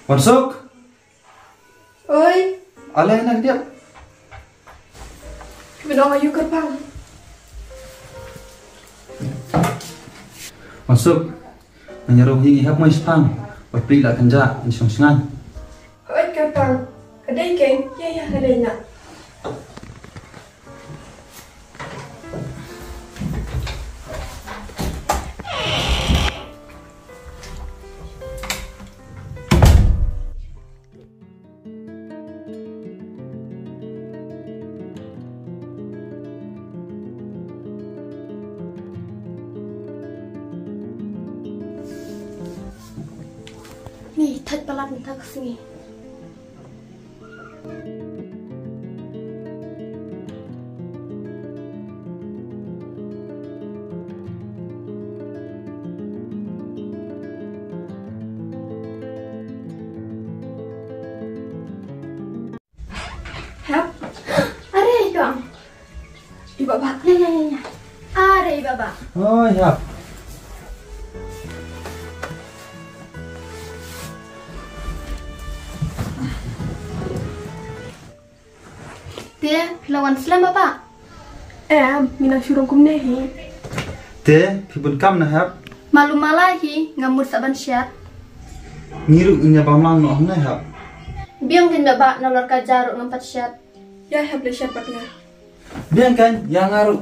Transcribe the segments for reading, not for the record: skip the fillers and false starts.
Masuk. Oi. Alay nak dia. Binong ayu gerbang. Masuk. Menyeruh hingga hap mai sepang. Bapri lah kenja di song-songan. Oi gerbang. Kedai keng. Ya kedai nak. Nih, thật pelan tak sini. Hap, are dong. Ibu bak, ya. Are ibu bak. Oh ya. Dia lawan selam Bapak. Minang syurung kumnehi. Te pibun kam na hap. Malu malahi ngamur saban syat. Ngiru inya pamang no na hap. Biang din Bapak nolor ka jaruk ngampat syat. Ya hap le syat patna. Biang kan yang ngaru.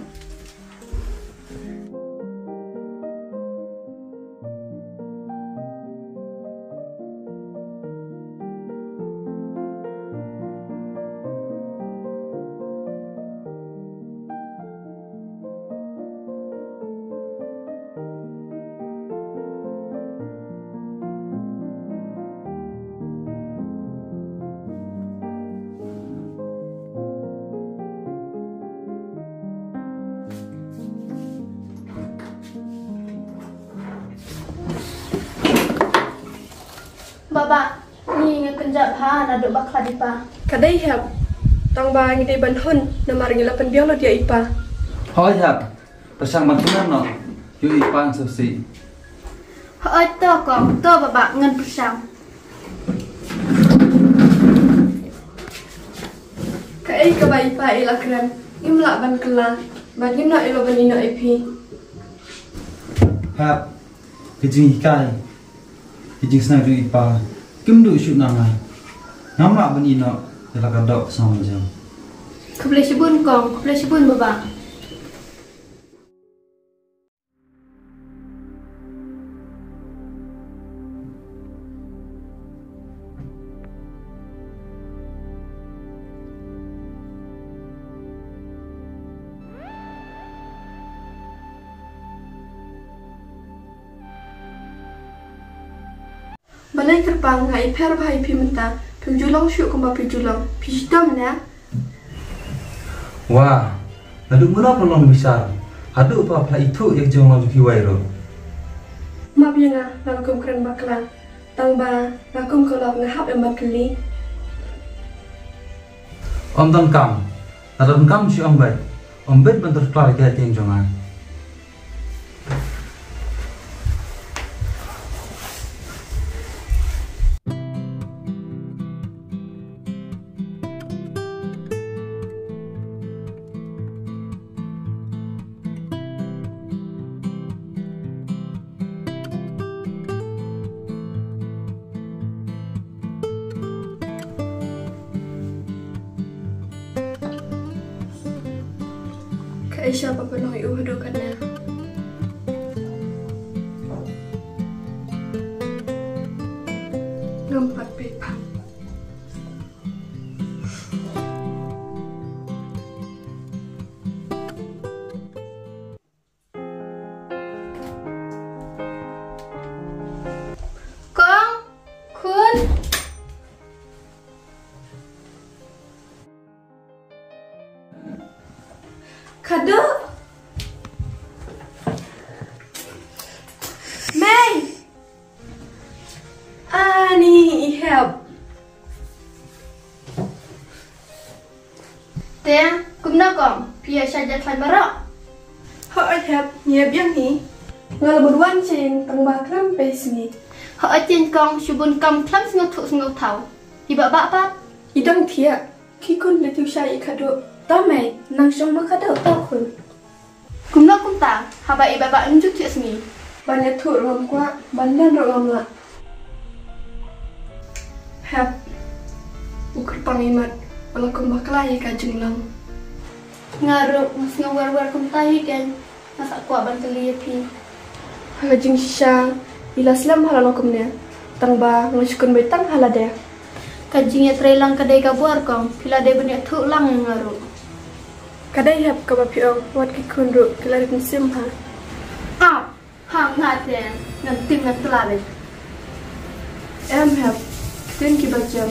Bapak, ni ngekenjap ha naduk bakla dipa. Kadai hap. Tang ba ngidai banhon namar ngilapan biang lo dia ipa. Oh ya. Persang bantuan no. Yu ipang sesi. Hoi to kong, to Bapak ngen persang. Kai ka ba ipa ilakran. Imla ban kela. Ban imla ilo ban ino ipi. Hap. Kijing ikai. Kijing senang du ipa. Kim du syuk nangai. Nama ban ino ila kadok sama jam. Kebelah sibun kong, kebelah sibun Bapak. Balai kerpang ngai per bahai pi menta. Pimjulang syuk kumba pimjulang. Pijidam na. Wah. Naduk mula pelong besar. Aduk apa itu yang jauh laju kiwairo. Ma bianga lakum keren bakla. Tang ba lakum kolok ngahap embat keli. Om tang kam. Naduk kam si om bet. Om bet bentar kelar kayak yang jangan. Aisyah apa penuh iu hadukannya. Nampak pepa. Kong, kun. Kado. May. Ani help. Dia, kumna kong, pia saja fan barok. Hoi help, nya biang ni. Ngal berwan cing tang bakram pes ni. Họ trên con chú bún cầm thắm ngọc thảo. Thì bạ bạ. Idang thia, khi kun le tu sai ikado, ta mai nang song makado ta kun. Kum na kum ta, haba bạ unjuk tias ni. Banyak tu rom kwa, bandan rom la. Hap, ukur pangimat, walau kum baklai ka jenglang. Ngaruh mas ngawar kum tahi kan. Masa kuat bantu lihat pi. Hajing sha, ila slam halal kumnya. Tang ba ngashukun betang halada. Kajingnya trelang kadai kabuar kong. Pila de banyak tu lang ngaruh. Kadai hap ka bapiong, wat ki kunru, kilarit sim ha. Hang ngaten, ngantim ngatelabe. Em hap, tin ki bajam.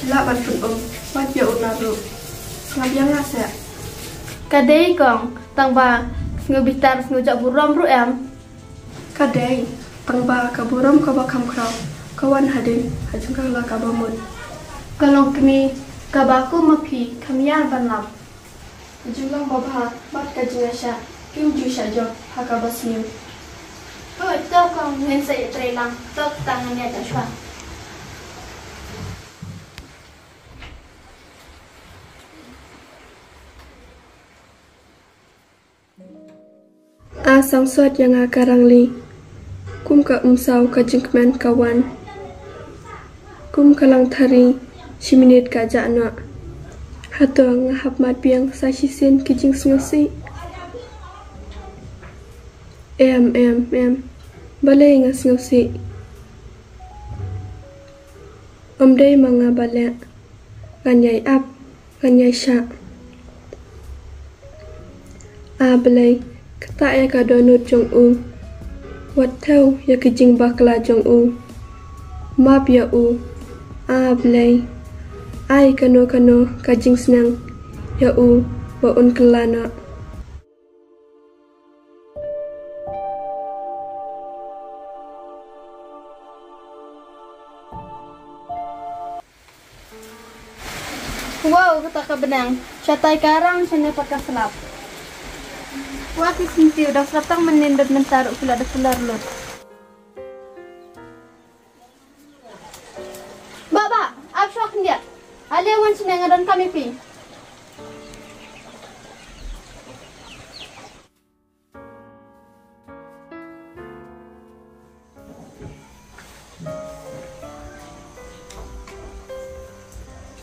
Kila ban pun wat ya unaru. Ngabiang asa. Kadai kong, tang ba ngabitar ngajak buram ru em. Kadai, tang ba kaburam ka bakam kraw. Kawan hadin, hajung ka la kabamut. Kalong kami kabaku mapi kamyar banlap. Julang babha, bat ka jingasha. Kim ju saja haka basniu. Oh, itu kong ngen saya trelang. Tok tangannya tak cuak. Sang suat yang akarang li. Kum ka umsaw ka jingkman kawan. Kum kalang thari siminit ka jana. Hato ngahap mat biang sa sisin ki jing sngasi. Em, balai ngas ngasi. Day mga balai. Nganyay ap, nganyay sya. Balai. Kata ya ka donut jong u. Wat tau ya kijing bakla jong u. Map ya u. Blay. Ai kano kajing senang. Ya u. Baun kelana. Wow, kata ka benang. Catai karang sana pakai selap. Wati sinti udah selatang menindut mentaruk pula ada pular lut. Baba, apa syok dia? Ali awan senang dan kami pi.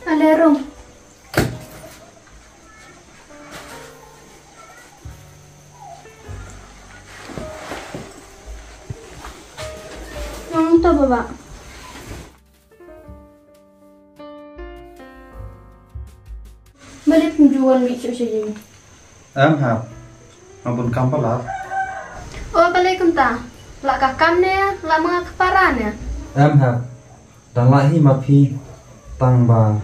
Ali rum. Itu baba. Balik menjual micro saja. Hap. Ngabun kampalat. Oh, balik kenta. Lak kakamnya, lak mga kaparanya. Hap. Dan lahi mapi tangba.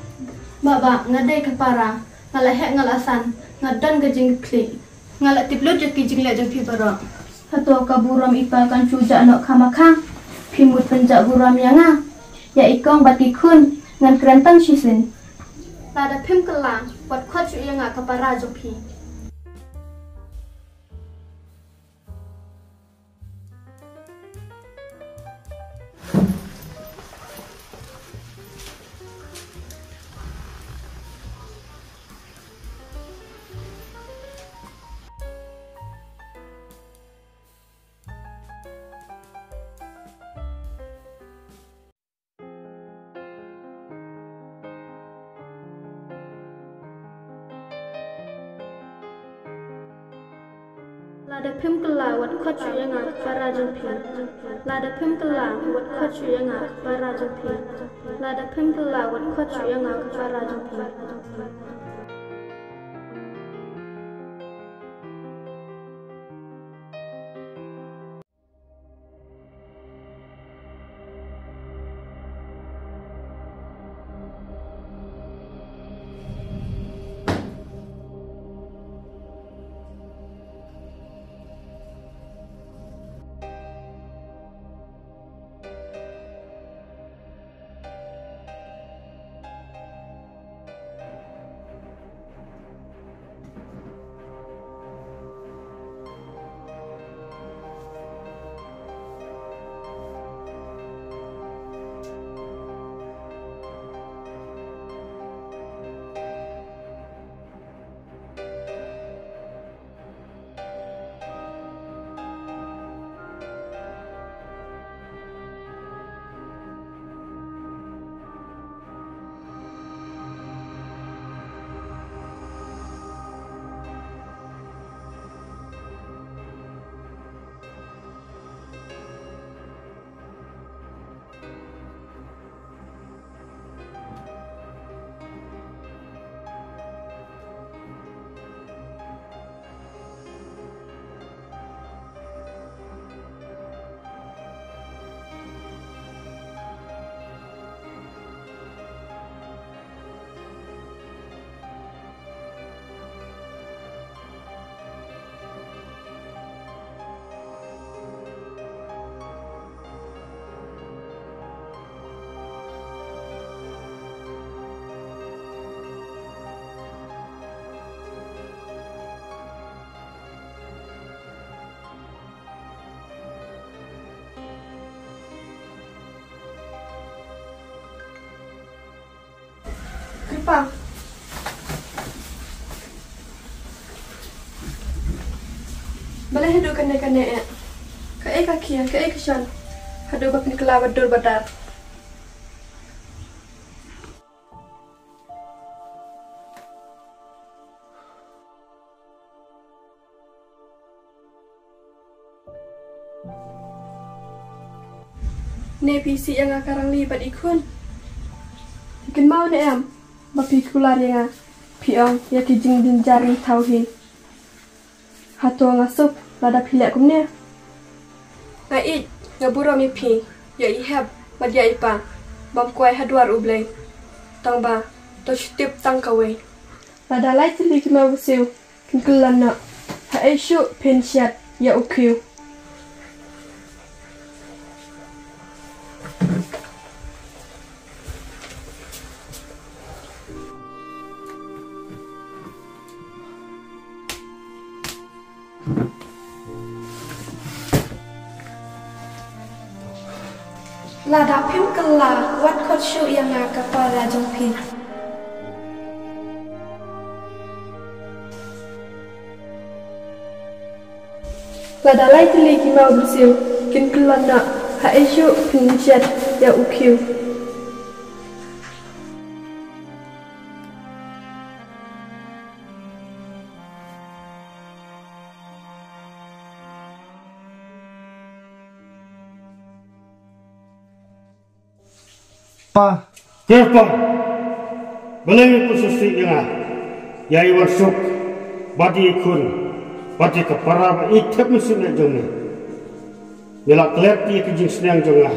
Baba, ngadai kapara. Ngalahek ngalasan. Ngadan gajing klik. Ngalak tiplut je kijing lek je pi barok. Hato kaburam ipa kan cujak nok kamakang. Pimut penjak buram yang ya ikong bati kun ngan kerentang sisin. Lada pim kelang buat kuat cu yang kapara jopi. Lada pim kelang buat kuat cu yang kapara jopi. Lada pim kelang buat kuat cu yang kapara jopi. Lada pim kelang buat kuat cu yang kapara jopi. Kepang. Balai hidup kene-kene Kai kaki, kai kesan. Hadu bak ni kelawat dur badar. Ne PC yang akarang libat ikun. Ikan mau ne am. Bapi kular yang piong ya kijing din jaring tauhin. Hatu ngasup lada pilek kumne. Ngait ngaburo mi pi ya ihab madia ipa bam kuai hadwar ublay tang ba to stip tang kawe lada lai tili kima busiu kinkulan na ha eshu pensiat ya ukyu Lada pim kela wat kot syu yang kepala jongpin. Lada lai tili kimau bersiu kin kelan nak ha esyu pinjat ya ukyu. Pa, Tiapa, belum posisi yang ya iwan suk, badi ikun, badi kepara, itep musim nak jongi. Mila kelep dia kijing senang jonga.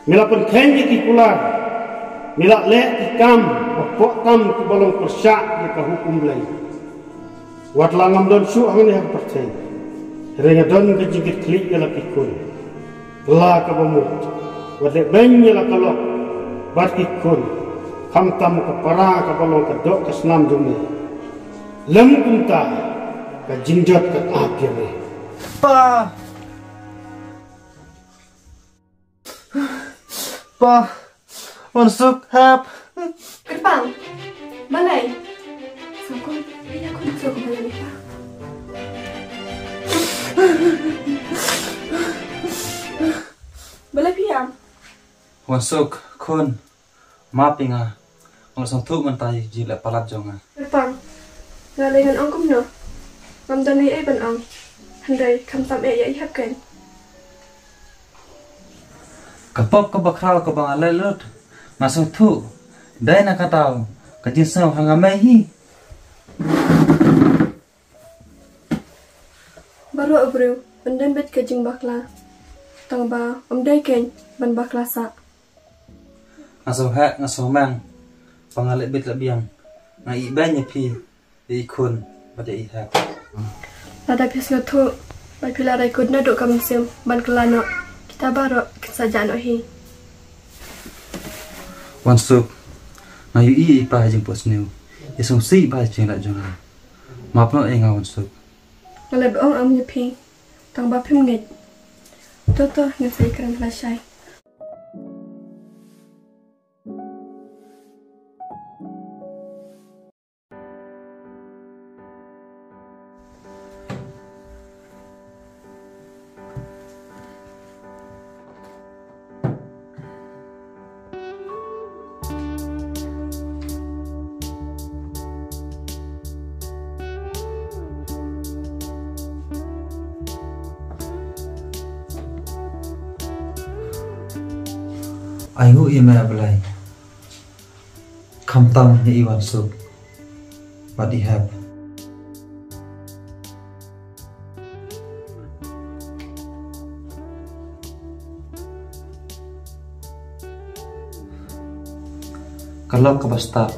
Mila pun kenji kikular, mila lek ikam, bapok tam ke balong persyak dia ke hukum belai. Wat langam don su angin yang percaya. Renga don kijing klik ia lak ikun. Lah ke bamut. Wadek banyak lah kalau batikun kamtam kepara kapalong kedok kesenam jumi lem kunta ke jinjat ke akhir ni. Pa, masuk hap. Kepang, balai. Sokon, iya aku nak sokon balai ni pa. Balai piam. Masuk kun mapinga langsung tu mentai jila palat jonga. Kepang, ngalengan ong kumno. Mamdani ban ong. Handai kamtam ya ihap kan. Kapop ke bakral ke bang alelut masuk tu dai nak katau kajin sau hanga mai hi. Baru abru bendan bet kajing bakla. Tang ba dai ken ban bakla sa. Ngaso ha ngaso mang pangalit bit labiang ngai banyak pi ikun pada ihak. Lada pis ngatu bai pila dai kudna dok kam sim ban kelano kita baru saja no hi. Wansuk ngayu i pa jing pos new. Isung si ba jing la jonga. Map no enga wansuk. Ngalai ong am nyepi. Tang ba pim ngit. Toto ngasai kran flashay. Ayu email belai. Kamtam ni iwan suk. But ihak. Kalau ke basta,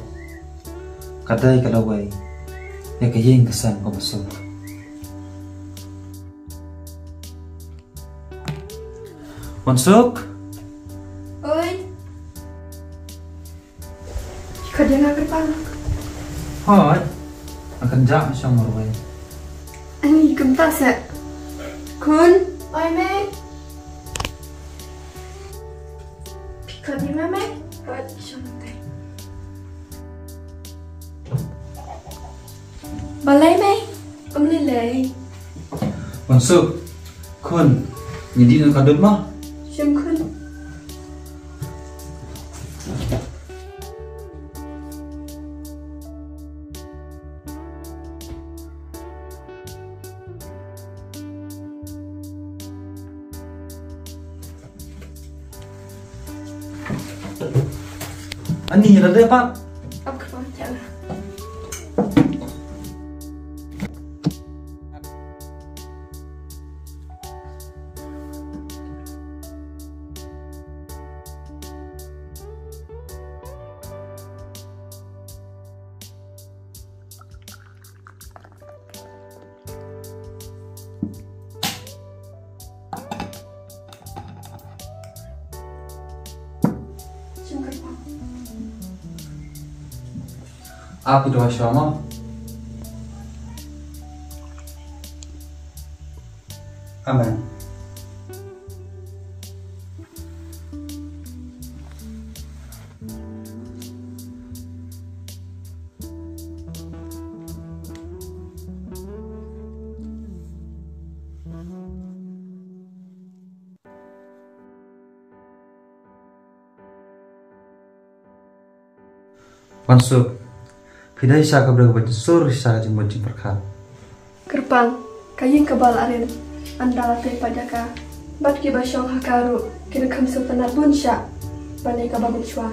kadai kalawai, ya kayeng kesan ko masuk. Masuk. Oi. Kerja nak kerpang. Hai, akan jak siyang marway. Ani gemtas ya. Kun. Oi, Meg. Pikir di mana? Buat syamtai. Balai mai. Lei. Masuk. Kun. Jadi nak kadut mah. Shim kun. Ani ada Pak. Apa kau jangan. Apa doa syama? Amin. Masuk. Pidai saka berubah sur saka jemut perkal. Kerpang, kayin kebal aren. Andala te padaka. Bat ki basyong hakaru. Kina kamsu tanat bun syak. Bane ka bagun chua.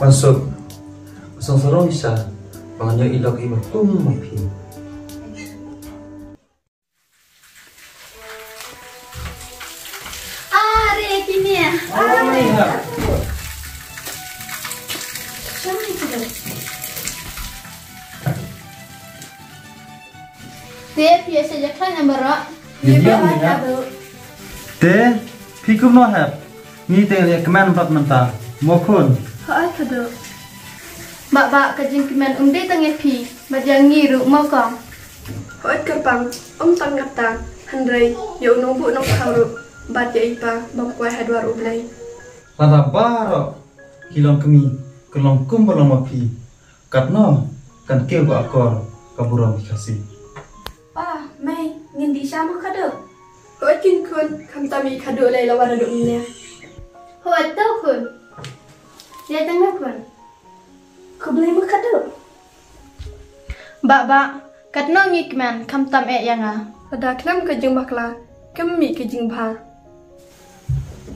Masuk. Usang sorong isa. Panganyo ilok ima mapi. Dia biasa je kan yang berak. Te, pikum no hab. Ni te ya keman empat mentah. Mokun. Hai kado. Bak kajing kemen dia tengah pi. Bajang ngiru mau kong. Hai kerpang, tangat ta. Handrai, ya nunggu nong karu. Bat ya ipa, bangkuai hadwar ublai. Lada baro. Kilong kemi. Kelong kumbalong mapi. Katno. Kan keu ba akor. Kaburang dikasih. Pa, mai ngindi sama kado. Hai kin kun, kam tami kado lai lawan aduk ni. Hoi tau kun. Dia tengah kun. Kau beli mak kado. Bak katno ngikman kam tam yang ah. Ada klam ke jeng bakla, kemi ke jeng bha.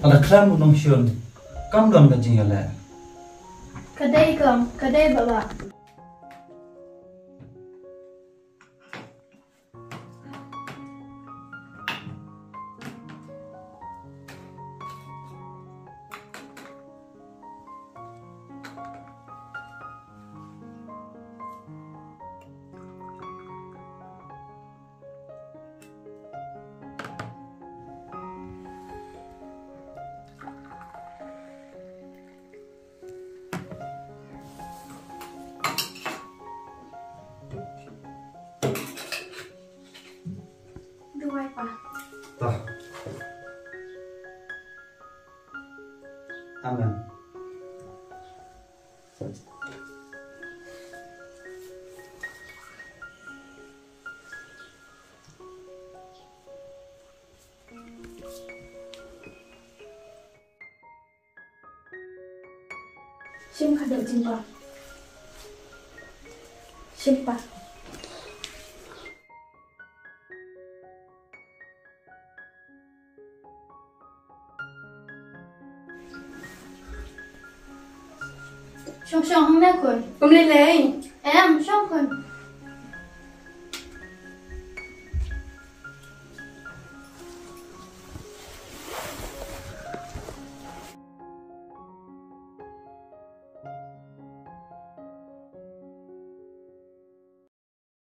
Ada kram unong syun. Kam don ka jingala. Kadai kong, kadai baba. Duai pa. Tah. Amin. Sim kado jimpa. Simpa. Syong hang na kun. Om leleng. Syong kun.